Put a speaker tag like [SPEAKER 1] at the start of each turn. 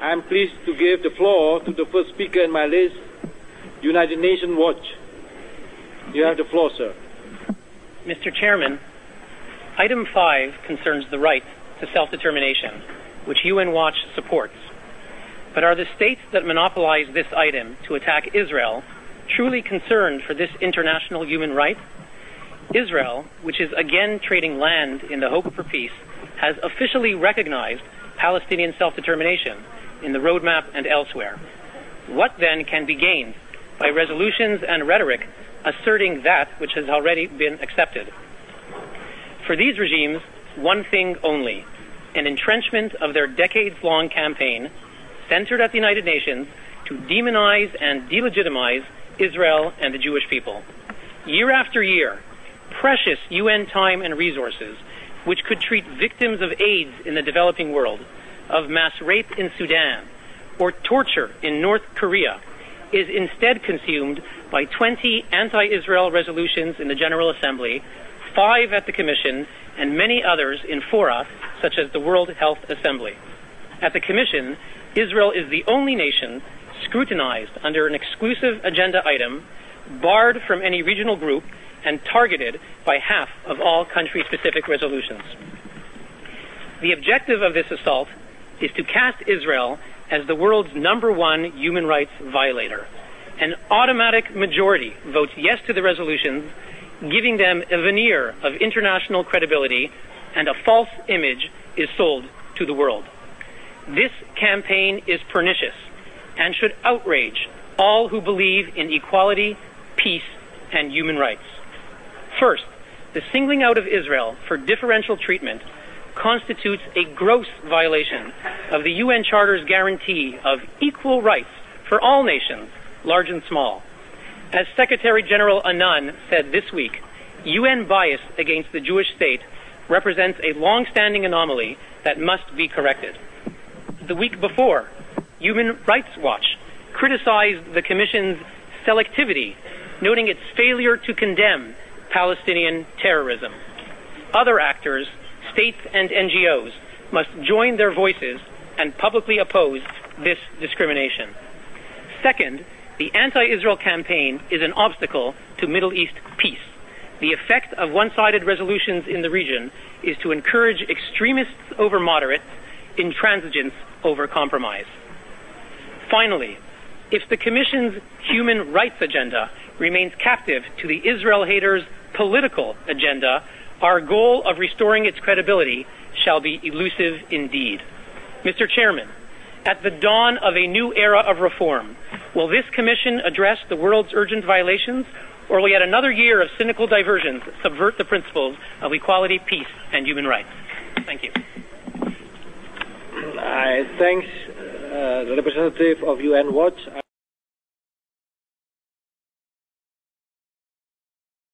[SPEAKER 1] I'm pleased to give the floor to the first speaker in my list, United Nations Watch. You have the floor, sir.
[SPEAKER 2] Mr. Chairman, item 5 concerns the right to self-determination, which UN Watch supports. But are the states that monopolize this item to attack Israel truly concerned for this international human right? Israel, which is again trading land in the hope for peace, has officially recognized Palestinian self-determination in the roadmap and elsewhere. What then can be gained by resolutions and rhetoric asserting that which has already been accepted? For these regimes, one thing only: an entrenchment of their decades-long campaign centered at the United Nations to demonize and delegitimize Israel and the Jewish people. Year after year, precious UN time and resources, which could treat victims of AIDS in the developing world, of mass rape in Sudan, or torture in North Korea, is instead consumed by 20 anti-Israel resolutions in the General Assembly, 5 at the Commission, and many others in fora such as the World Health Assembly. At the Commission, Israel is the only nation scrutinized under an exclusive agenda item, barred from any regional group, and targeted by half of all country-specific resolutions. The objective of this assault is to cast Israel as the world's #1 human rights violator. An automatic majority votes yes to the resolutions, giving them a veneer of international credibility, and a false image is sold to the world. This campaign is pernicious and should outrage all who believe in equality, peace, and human rights. First, the singling out of Israel for differential treatment constitutes a gross violation of the UN Charter's guarantee of equal rights for all nations, large and small. As Secretary General Annan said this week, UN bias against the Jewish state represents a long-standing anomaly that must be corrected. The week before, Human Rights Watch criticized the Commission's selectivity, noting its failure to condemn Palestinian terrorism. Other actors, states and NGOs, must join their voices and publicly oppose this discrimination. Second, the anti-Israel campaign is an obstacle to Middle East peace. The effect of one-sided resolutions in the region is to encourage extremists over moderates, intransigence over compromise. Finally, if the Commission's human rights agenda remains captive to the Israel haters' political agenda, our goal of restoring its credibility shall be elusive indeed. Mr. Chairman, at the dawn of a new era of reform, will this Commission address the world's urgent violations, or will yet another year of cynical diversions subvert the principles of equality, peace, and human rights? Thank you.
[SPEAKER 1] I thank the representative of UN Watch.